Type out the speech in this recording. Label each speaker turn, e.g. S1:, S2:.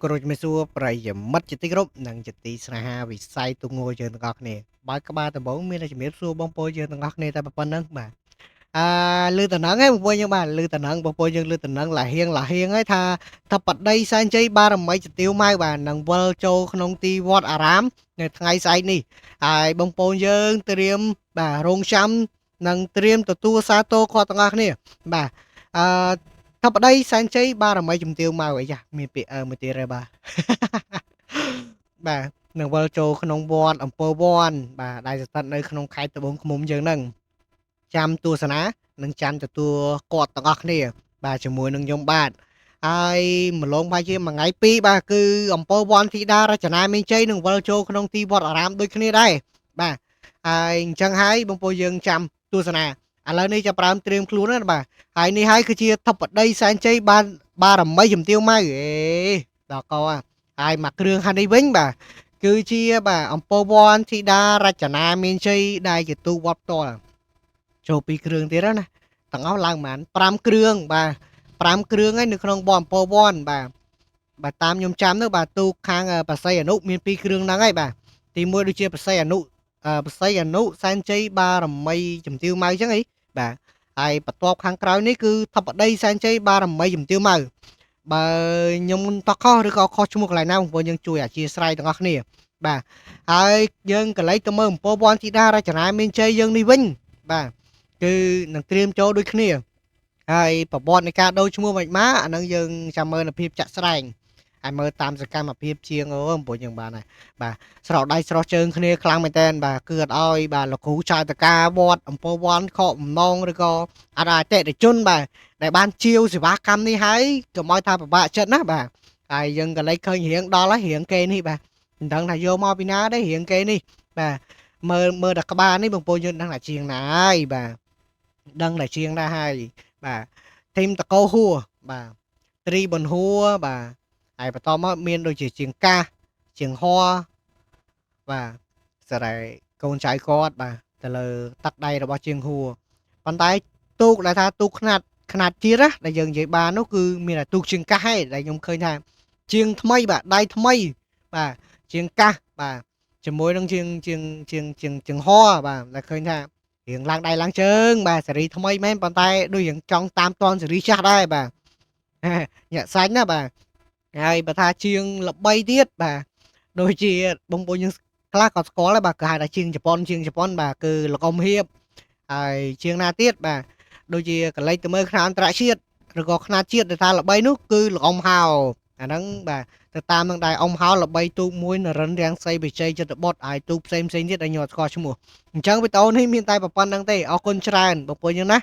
S1: គ្រូជំរាបសួរប្រិយមិត្តជាទីគោរពនិងជាទីស្នេហាវិស័យទូងួរយើងទាំងអស់គ្នាបើក្បាលដំបងមានតែជំរាបសួរបងប្អូនយើងទាំងអស់គ្នាតែប៉ុណ្្នឹងបាទអឺលឺតំណឹងឯងបងប្អូនយើងបាទលឺតំណឹងបងប្អូនយើងលឺតំណឹងលាហៀងហើយថាបដីសែនជ័យបារមីជាទាវម៉ៅបាទនឹងវិលចូលក្នុងទីវត្តអារាមនៅថ្ងៃស្អែកនេះហើយបងប្អូនយើងត្រៀមបាទរងចាំនិងត្រៀមទទួលសាទរគាត់ទាំងអស់គ្នាបាទអឺ ធម្មដីសែនជ័យបារមីជំទាវម៉ៅអីចាមានពាក្យមួយទៀតហើយបាទបាទនឹងវិលចូលក្នុងវត្តអង្គរវត្តបាទដែលស្ថិតនៅក្នុងខេត្តត្បូងឃ្មុំយើងហ្នឹងចាំទស្សនានិងចាំទទួលគាត់ទាំងអស់គ្នាបាទជាមួយនឹងខ្ញុំបាទហើយម្លងប្រហែលជាមួយថ្ងៃពីរបាទគឺអង្គរវត្តធីតារចនាមានជ័យនឹងវិលចូលក្នុងទីវត្តអារាមដូចគ្នាដែរបាទហើយអញ្ចឹងហើយបងប្អូនយើងចាំទស្សនាឥឡូវនេះចាប់ផ្ដើមត្រៀមខ្លួនណាបាទហើយនេះហើយគឺជាធិបតីសែនជ័យបានបារមីជំទាវម៉ៅដល់កហើយមកគ្រឿងខាងនេះវិញបាទគឺជាបាទអំពើវ័នធីតារចនាមានជ័យដែលជាទូវត្តផ្ទាល់ចូល2គ្រឿងទៀតណាទាំងអស់ឡើងប្រហែល5គ្រឿងបាទ5គ្រឿងហើយនៅក្នុងបនអំពើវ័នបាទតាមខ្ញុំចាំទៅបាទទូខាងបស័យអនុមាន2គ្រឿងហ្នឹងហើយបាទទី1ដូចជាបស័យអនុសែនជ័យបារមីជំទាវម៉ៅអញ្ចឹងហីបាទហើយបន្ទាប់ខាងក្រោយនេះគឺធបដីសែនជ័យបារមីជំទាវម៉ៅបើខ្ញុំតខុសឬក៏ខុសឈ្មោះកន្លែងណាបងប្អូនយើងជួយអធិស្ឋានទាំងអស់គ្នាបាទហើយយើងកន្លែងទៅមើលអំពើវ័នធីតារចនាមានជ័យយើងនេះវិញបាទគឺនឹងត្រៀមចូលដូចគ្នាហើយប្រវត្តិនៃការដូរឈ្មោះមិនមកអានឹងយើងចាំមើលនៅភាពចាក់ស្ដែងហើយមើលតាមសកម្មភាពជាងបងប្អូនយើងបានហើយបាទស្រោចដៃស្រោះជើងគ្នាខ្លាំងមែនតើបាទគឺអត់ឲ្យបាទលោកគ្រូចៅតកាវត្តអំពើវ័នខកបំណងឬក៏អតិថិជនបាទដែលបានជាវសេវាកម្មនេះហើយកុំឲ្យថាពិបាកចិត្តណាបាទហើយយើងក៏លេចឃើញរៀងដល់ហើយរៀងគេនេះបាទមិនដឹងថាយកមកពីណាទេរៀងគេនេះបាទមើលតែក្បាលនេះបងប្អូនយើងដឹងថាជាងណាហើយបាទដឹងតែជាងណាហើយបាទធីមតកោហួរបាទត្រីប៊ុនហួរបាទហើយបន្តមកមានដូចជាជាងកាសជាងហ័របាទសារ៉ែកូនចៅគាត់បាទទៅលើទឹកដៃរបស់ជាងហួរប៉ុន្តែទូកដែលថាទូកខ្នាតជាតិណាដែលយើងនិយាយបាននោះគឺមានតែទូកជាងកាសឯងដែលខ្ញុំឃើញថាជាងថ្មីបាទដៃថ្មីបាទជាងកាសបាទជាមួយនឹងជាងហ័របាទដែលឃើញថារៀងឡើងដៃឡើងជើងបាទសេរីថ្មីមែនប៉ុន្តែដូចរៀងចង់តាមតនសេរីចាស់ដែរបាទញាក់សាច់ណាបាទហើយបើថាជាងល្បីទៀតបាទដូចជាបងប្អូនយើងខ្លះក៏ស្គាល់ដែរបាទគេហៅថាជាងជប៉ុនបាទគឺលោកអ៊ំហៀបហើយជាងណាទៀតបាទដូចជាកលេចទៅមើលខ្នាតអន្តរជាតិឬក៏ខ្នាតជាតិដែលថាល្បីនោះគឺលោកអ៊ំហៅអាហ្នឹងបាទទៅតាមនឹងដែរអ៊ំហៅល្បីទូកមួយនរិនរាំងសីបច្ចេកចិត្តបុតហើយទូកផ្សេងទៀតដែលខ្ញុំអត់ស្គាល់ឈ្មោះអញ្ចឹងវីដេអូនេះមានតែប៉ុណ្្នឹងទេអរគុណច្រើនបងប្អូនយើងណា